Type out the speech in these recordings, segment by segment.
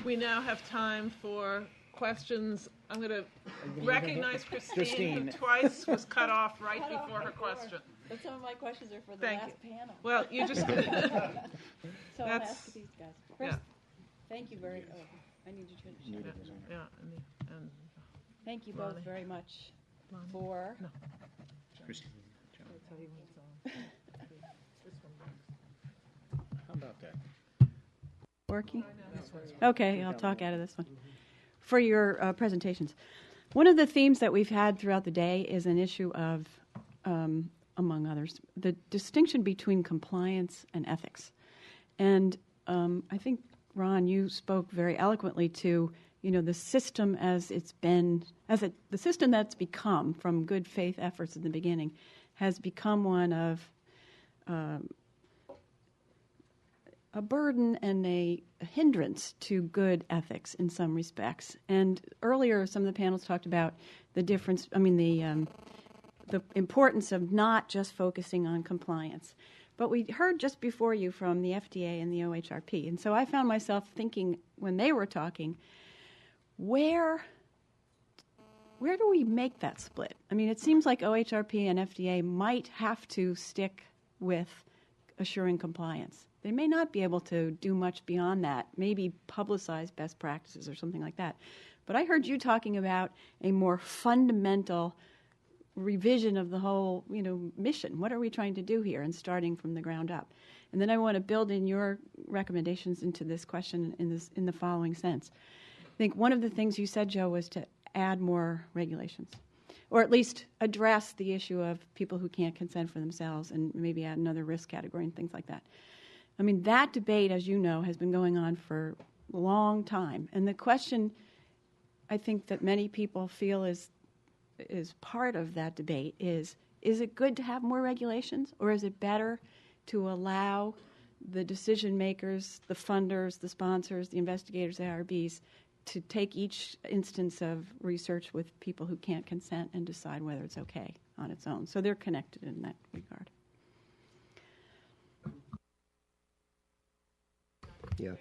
We now have time for questions. I'm going to recognize Christine, who twice was cut off before her question. But some of my questions are for the last panel. Well, you just... So I'll ask these guys. First, thank you very much. I need you to shut up. Yeah, and thank you both very much for... No. Christine. How about that? Working? Okay, I'll talk out of this one. For your presentations. One of the themes that we've had throughout the day is an issue of, among others, the distinction between compliance and ethics. And I think, Ron, you spoke very eloquently to, the system as it's been, the system that's become from good faith efforts in the beginning has become one of a burden and a hindrance to good ethics in some respects. And earlier, some of the panels talked about the difference, the importance of not just focusing on compliance. But we heard just before you from the FDA and the OHRP. And so I found myself thinking when they were talking, where do we make that split? I mean, it seems like OHRP and FDA might have to stick with assuring compliance. They may not be able to do much beyond that, maybe publicize best practices or something like that. But I heard you talking about a more fundamental revision of the whole, mission. What are we trying to do here, and starting from the ground up? And then I want to build in your recommendations into this question in the following sense. I think one of the things you said, Joe, was to add more regulations, or at least address the issue of people who can't consent for themselves, and maybe add another risk category and things like that. I mean, that debate, as you know, has been going on for a long time. And the question I think that many people feel is part of that debate is it good to have more regulations, or is it better to allow the decision makers, the funders, the sponsors, the investigators, the IRBs, to take each instance of research with people who can't consent and decide whether it's okay on its own? So they're connected in that regard. Yeah.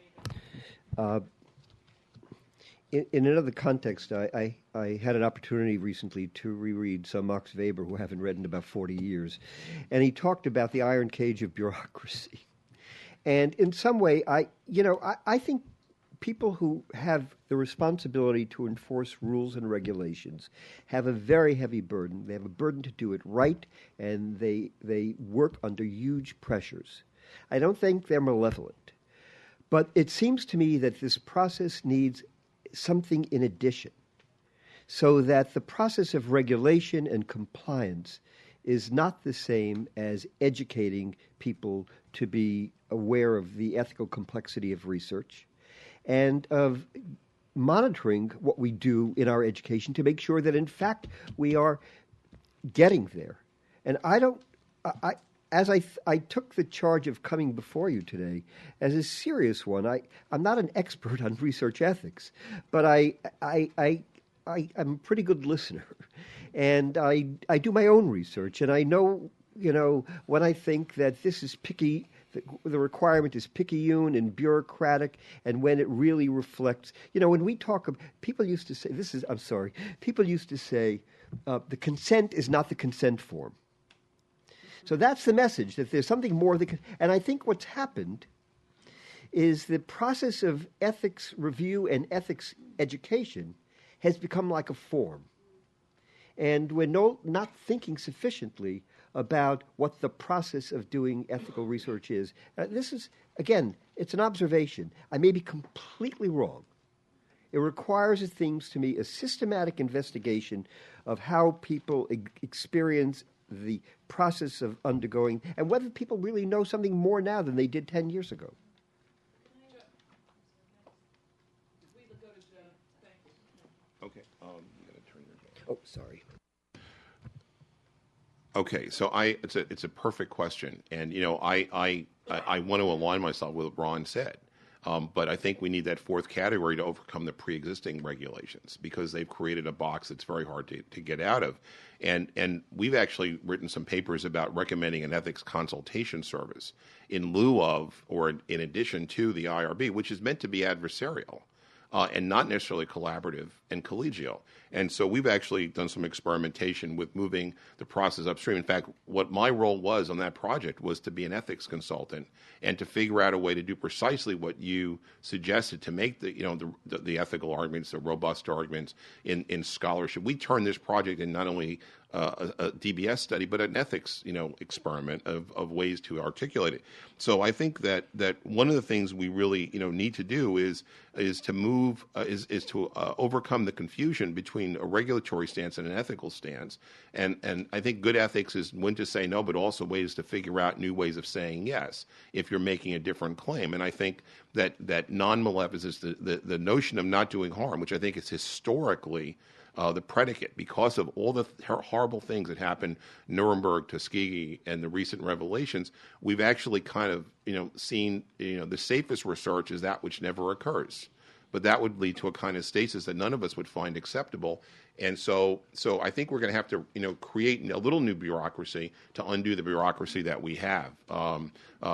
In another context, I had an opportunity recently to reread some Max Weber, who I haven't read in about 40 years, and he talked about the iron cage of bureaucracy. And in some way, I think people who have the responsibility to enforce rules and regulations have a very heavy burden. They have a burden to do it right, and they work under huge pressures. I don't think they're malevolent. But it seems to me that this process needs something in addition, so that the process of regulation and compliance is not the same as educating people to be aware of the ethical complexity of research and of monitoring what we do in our education to make sure that, in fact, we are getting there. And as I took the charge of coming before you today as a serious one, I'm not an expert on research ethics, but I'm a pretty good listener, and I do my own research, and I know when I think that this is picky, the requirement is picayune and bureaucratic, and when it really reflects, when we talk, people used to say the consent is not the consent form. So that's the message, that there's something more. And I think what's happened is the process of ethics review and ethics education has become like a form. And we're not thinking sufficiently about what the process of doing ethical research is. This is, again, it's an observation. I may be completely wrong. It requires, it seems to me, a systematic investigation of how people experience the process of undergoing, and whether people really know something more now than they did 10 years ago. Okay, I'm going to turn your... Oh, sorry. Okay, so it's a perfect question, and I want to align myself with what Ron said, but I think we need that fourth category to overcome the pre-existing regulations, because they've created a box that's very hard to get out of. And we've actually written some papers about recommending an ethics consultation service in lieu of, or in addition to, the IRB, which is meant to be adversarial. and not necessarily collaborative and collegial. And so we've actually done some experimentation with moving the process upstream. In fact, what my role was on that project was to be an ethics consultant and to figure out a way to do precisely what you suggested, to make the ethical arguments, the robust arguments in scholarship. We turned this project in not only a DBS study, but an ethics, experiment of ways to articulate it. So I think that one of the things we really, need to do is to move, is to overcome the confusion between a regulatory stance and an ethical stance. And I think good ethics is when to say no, but also ways to figure out new ways of saying yes if you're making a different claim. And I think that non-maleficence, the notion of not doing harm, which I think is historically the predicate, because of all the horrible things that happened, Nuremberg, Tuskegee, and the recent revelations, we've actually kind of, seen, the safest research is that which never occurs. But that would lead to a kind of stasis that none of us would find acceptable. And so I think we're going to have to, create a little new bureaucracy to undo the bureaucracy that we have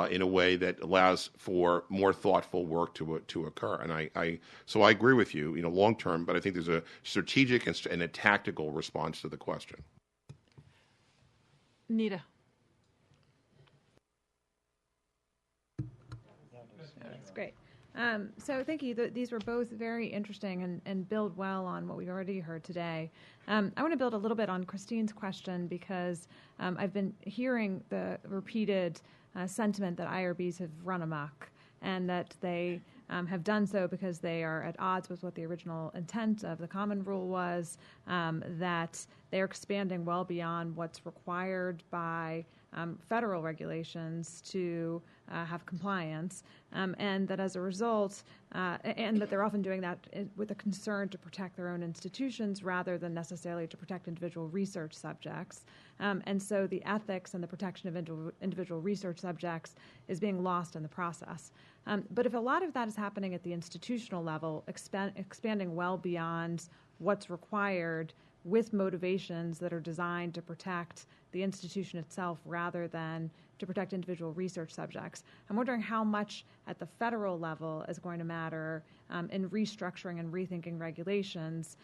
in a way that allows for more thoughtful work to occur. And so I agree with you, long term, but I think there's a strategic and a tactical response to the question. Nita. That's great. So thank you. These were both very interesting and build well on what we've already heard today. I want to build a little bit on Christine's question because I've been hearing the repeated sentiment that IRBs have run amok and that they have done so because they are at odds with what the original intent of the common rule was, that they're expanding well beyond what's required by federal regulations to have compliance, and that as a result, and that they're often doing that with a concern to protect their own institutions rather than necessarily to protect individual research subjects. And so the ethics and the protection of individual research subjects is being lost in the process. But if a lot of that is happening at the institutional level, expanding well beyond what's required with motivations that are designed to protect the institution itself rather than to protect individual research subjects. I'm wondering how much at the federal level is going to matter in restructuring and rethinking regulations,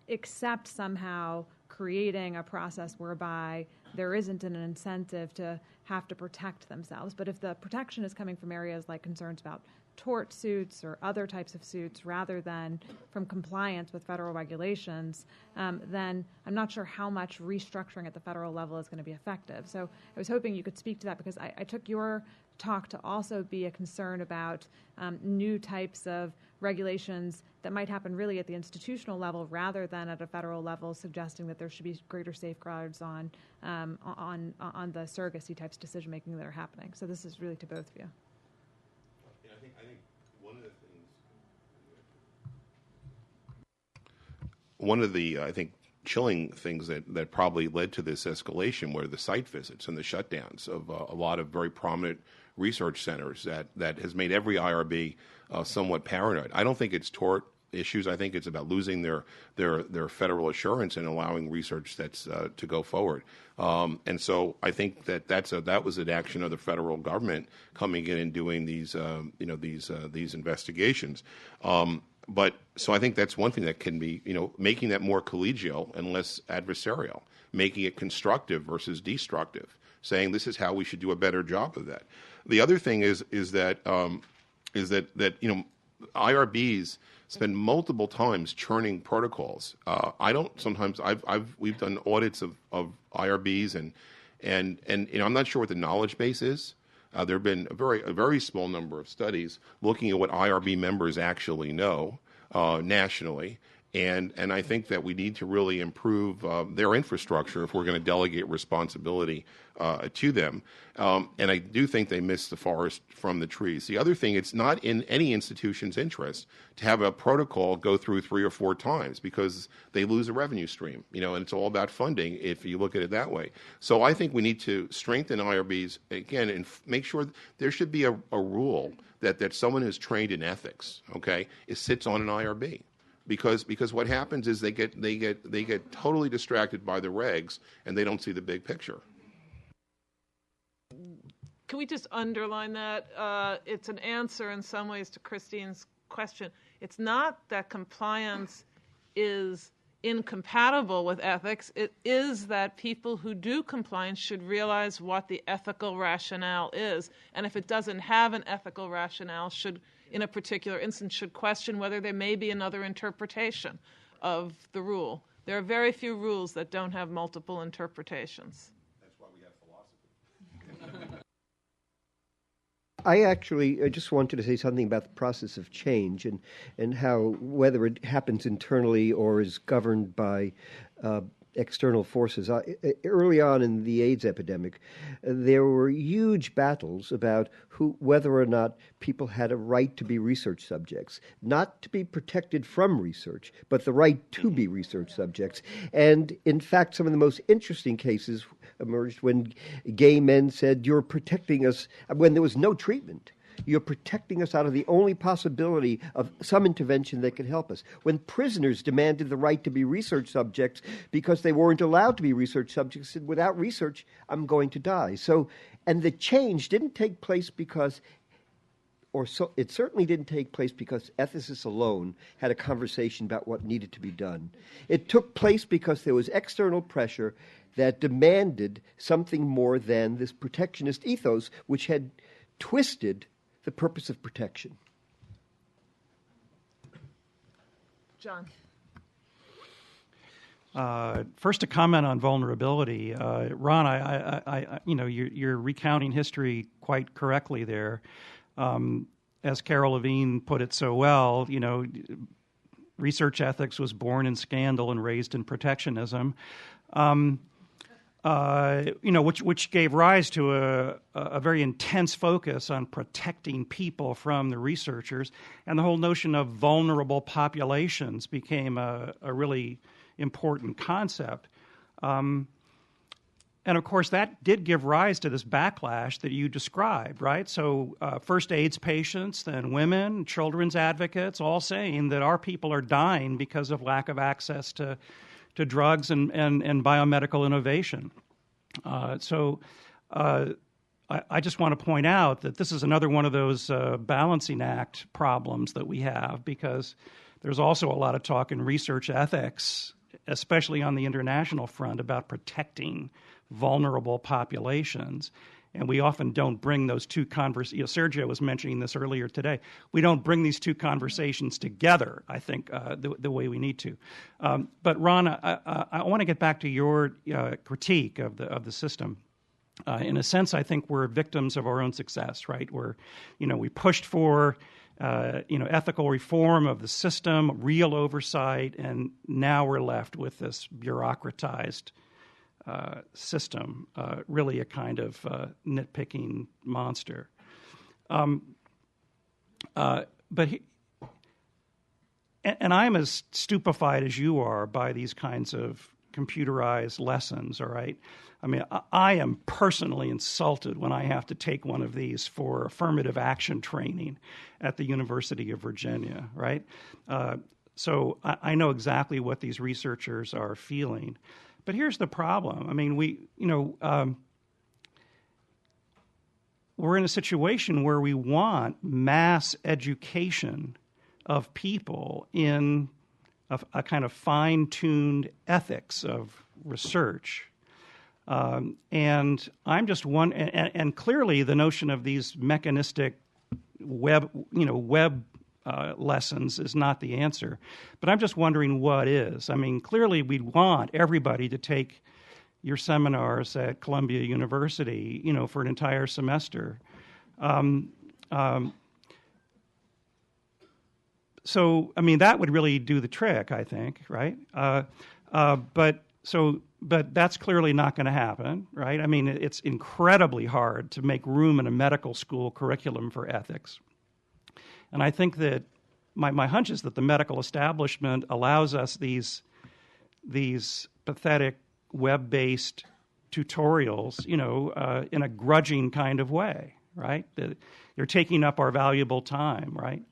except somehow creating a process whereby there isn't an incentive to have to protect themselves. But if the protection is coming from areas like concerns about tort suits or other types of suits rather than from compliance with federal regulations, then I'm not sure how much restructuring at the federal level is going to be effective. So I was hoping you could speak to that because I took your talk to also be a concern about new types of regulations that might happen really at the institutional level rather than at a federal level, suggesting that there should be greater safeguards on the surrogacy types decision making that are happening. So this is really to both of you. I think one of the I think chilling things that probably led to this escalation were the site visits and the shutdowns of a lot of very prominent research centers that has made every IRB somewhat paranoid. I don't think it's tort issues. I think it's about losing their federal assurance and allowing research that's to go forward. And so I think that was an action of the federal government coming in and doing these investigations. But so I think that's one thing that can be, making that more collegial and less adversarial, making it constructive versus destructive, saying this is how we should do a better job of that. The other thing is that IRBs spend multiple times churning protocols. We've done audits of IRBs and I'm not sure what the knowledge base is. There have been a very small number of studies looking at what IRB members actually know nationally, and I think that we need to really improve their infrastructure if we're going to delegate responsibility to them. And I do think they miss the forest from the trees. The other thing, it's not in any institution's interest to have a protocol go through 3 or 4 times because they lose a revenue stream, and it's all about funding if you look at it that way. So I think we need to strengthen IRBs again and make sure there should be a rule that someone who's trained in ethics, sits on an IRB. Because what happens is they get totally distracted by the regs and they don't see the big picture. Can we just underline that? It's an answer in some ways to Christine's question. It's not that compliance is incompatible with ethics. It is that people who do compliance should realize what the ethical rationale is. And if it doesn't have an ethical rationale, should, in a particular instance, should question whether there may be another interpretation of the rule. There are very few rules that don't have multiple interpretations. That's why we have philosophy. I just wanted to say something about the process of change and how, whether it happens internally or is governed by external forces. Early on in the AIDS epidemic, there were huge battles about whether or not people had a right to be research subjects, not to be protected from research, but the right to be research subjects. And in fact, some of the most interesting cases emerged when gay men said, "You're protecting us," when there was no treatment. You're protecting us out of the only possibility of some intervention that could help us. When prisoners demanded the right to be research subjects because they weren't allowed to be research subjects, said, "Without research, I'm going to die." So, and the change didn't take place because, it certainly didn't take place because ethicists alone had a conversation about what needed to be done. It took place because there was external pressure that demanded something more than this protectionist ethos, which had twisted the purpose of protection. John. First, a comment on vulnerability. Ron, you're recounting history quite correctly there. As Carol Levine put it so well, research ethics was born in scandal and raised in protectionism. Which gave rise to a very intense focus on protecting people from the researchers, and the whole notion of vulnerable populations became a really important concept. And of course, that did give rise to this backlash that you described, right? So first AIDS patients, then women, children's advocates, all saying that our people are dying because of lack of access to drugs and biomedical innovation. I just want to point out that this is another one of those balancing act problems that we have, because there's also a lot of talk in research ethics, especially on the international front, about protecting vulnerable populations. And we often don't bring those two conversations. Sergio was mentioning this earlier today. We don't bring these two conversations together, I think, the way we need to. But Ron, I want to get back to your critique of the system. In a sense, I think we're victims of our own success, right? We pushed for ethical reform of the system, real oversight, and now we're left with this bureaucratized system, really a kind of nitpicking monster. And I'm as stupefied as you are by these kinds of computerized lessons, all right? I mean, I am personally insulted when I have to take one of these for affirmative action training at the University of Virginia, right? So I know exactly what these researchers are feeling. But here's the problem. I mean, we're in a situation where we want mass education of people in a kind of fine-tuned ethics of research. And I'm just one, and clearly the notion of these mechanistic web lessons is not the answer. But I'm just wondering what is. I mean, clearly we'd want everybody to take your seminars at Columbia University, for an entire semester. So, I mean, that would really do the trick, I think, right? But that's clearly not going to happen, right? I mean, it's incredibly hard to make room in a medical school curriculum for ethics. And I think that my hunch is that the medical establishment allows us these pathetic web-based tutorials, in a grudging kind of way, right? They're taking up our valuable time, right?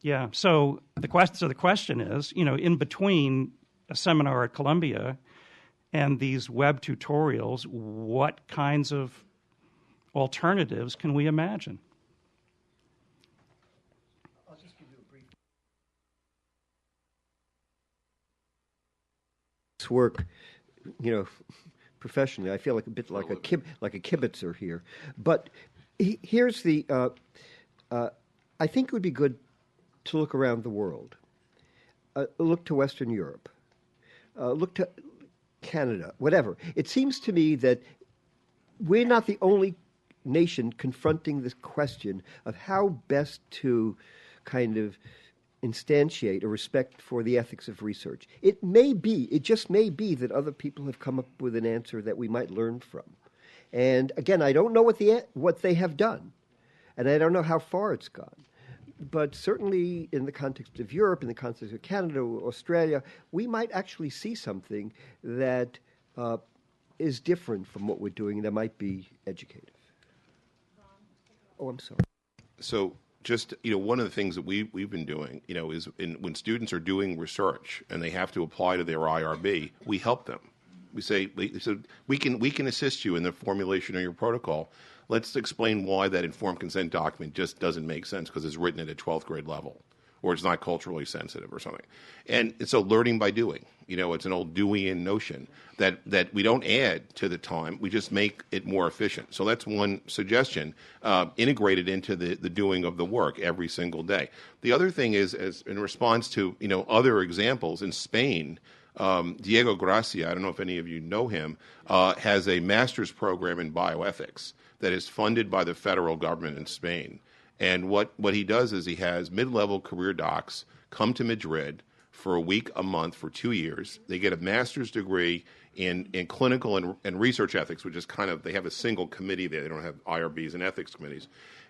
Yeah. So the question is, in between a seminar at Columbia and these web tutorials, what kinds of alternatives can we imagine? I'll just ethics work, professionally. I feel like a bit like a kibitzer here. But here's the. I think it would be good to look around the world. Look to Western Europe. Look to Canada. Whatever. It seems to me that we're not the only nation confronting this question of how best to kind of instantiate a respect for the ethics of research. It just may be that other people have come up with an answer that we might learn from. And again, I don't know what they have done, and I don't know how far it's gone. But certainly in the context of Europe, in the context of Canada, Australia, we might actually see something that is different from what we're doing that might be educative. Oh, I'm sorry. So just, one of the things that we've been doing, is when students are doing research and they have to apply to their IRB, we help them. We say, we can assist you in the formulation of your protocol. Let's explain why that informed consent document just doesn't make sense because it's written at a 12th grade level, or it's not culturally sensitive or something. And so learning by doing, it's an old Deweyan notion that we don't add to the time, we just make it more efficient. So that's one suggestion, integrated into the doing of the work every single day. The other thing is, as in response to, other examples in Spain, Diego Gracia, I don't know if any of you know him, has a master's program in bioethics that is funded by the federal government in Spain. And what he does is he has mid-level career docs come to Madrid for a week, a month, for 2 years. They get a master's degree in clinical and research ethics, which is they have a single committee there. They don't have IRBs and ethics committees.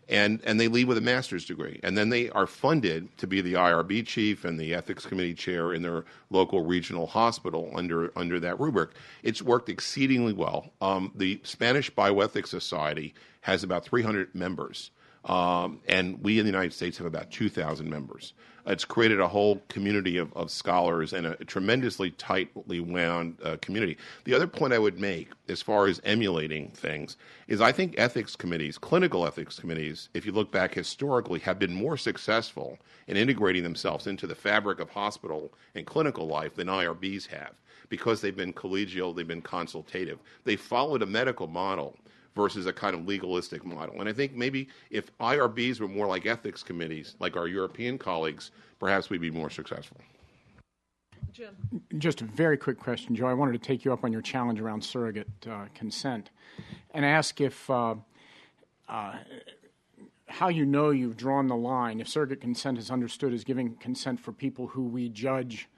And they leave with a master's degree. And then they are funded to be the IRB chief and the ethics committee chair in their local regional hospital under that rubric. It's worked exceedingly well. The Spanish Bioethics Society has about 300 members. And we in the United States have about 2,000 members. It's created a whole community of scholars and a tremendously tightly wound community. The other point I would make, as far as emulating things, is I think ethics committees, clinical ethics committees, if you look back historically, have been more successful in integrating themselves into the fabric of hospital and clinical life than IRBs have, because they've been collegial, they've been consultative. They followed a medical model versus a kind of legalistic model. And I think maybe if IRBs were more like ethics committees, like our European colleagues, perhaps we'd be more successful. Jim. Just a very quick question, Joe. I wanted to take you up on your challenge around surrogate consent and ask if how you've drawn the line, if surrogate consent is understood as giving consent for people who we judge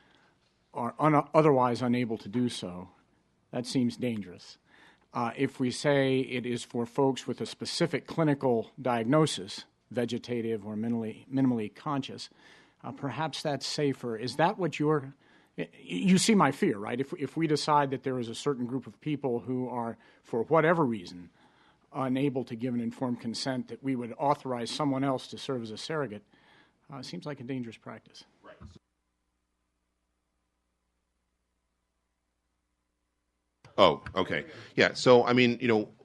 are otherwise unable to do so. That seems dangerous. If we say it is for folks with a specific clinical diagnosis, vegetative or minimally conscious, perhaps that's safer. Is that what you see my fear, right? If we decide that there is a certain group of people who are, for whatever reason, unable to give an informed consent, that we would authorize someone else to serve as a surrogate, seems like a dangerous practice. Right. Oh, okay. Yeah, so,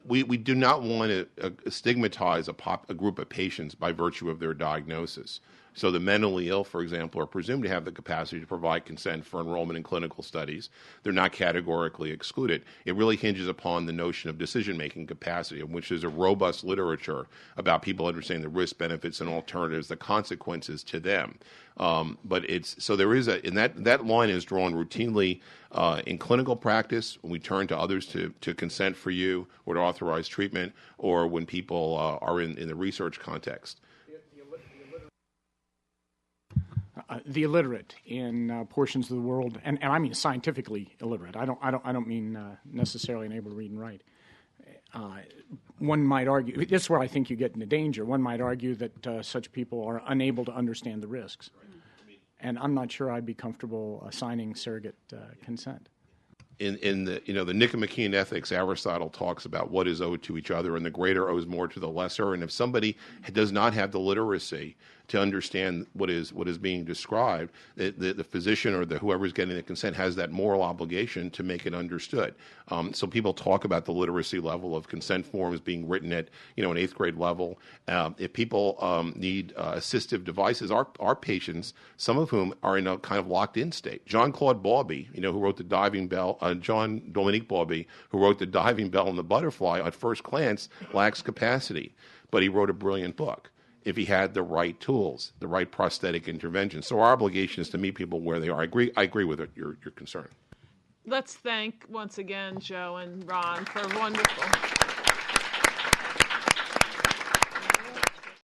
we do not want to stigmatize a group of patients by virtue of their diagnosis. So the mentally ill, for example, are presumed to have the capacity to provide consent for enrollment in clinical studies. They're not categorically excluded. It really hinges upon the notion of decision-making capacity, in which there's a robust literature about people understanding the risks, benefits, and alternatives, the consequences to them. But there is and that line is drawn routinely in clinical practice when we turn to others to consent for you or to authorize treatment, or when people are in the research context. The illiterate in portions of the world, and I mean scientifically illiterate. I don't mean necessarily unable to read and write. One might argue, this is where I think you get into danger. One might argue that such people are unable to understand the risks, and I'm not sure I'd be comfortable assigning surrogate consent. In the Nicomachean Ethics, Aristotle talks about what is owed to each other, and the greater owes more to the lesser. And if somebody does not have the literacy to understand what is being described, the physician or whoever's getting the consent has that moral obligation to make it understood. So people talk about the literacy level of consent forms being written at an 8th grade level. If people need assistive devices, our patients, some of whom are in a kind of locked-in state. Jean-Claude Bauby, who wrote the diving bell, John Dominique Bauby, who wrote the diving bell and the butterfly, at first glance lacks capacity, but he wrote a brilliant book if he had the right tools, the right prosthetic intervention. So our obligation is to meet people where they are. I agree with your concern. Let's thank once again Joe and Ron for wonderful.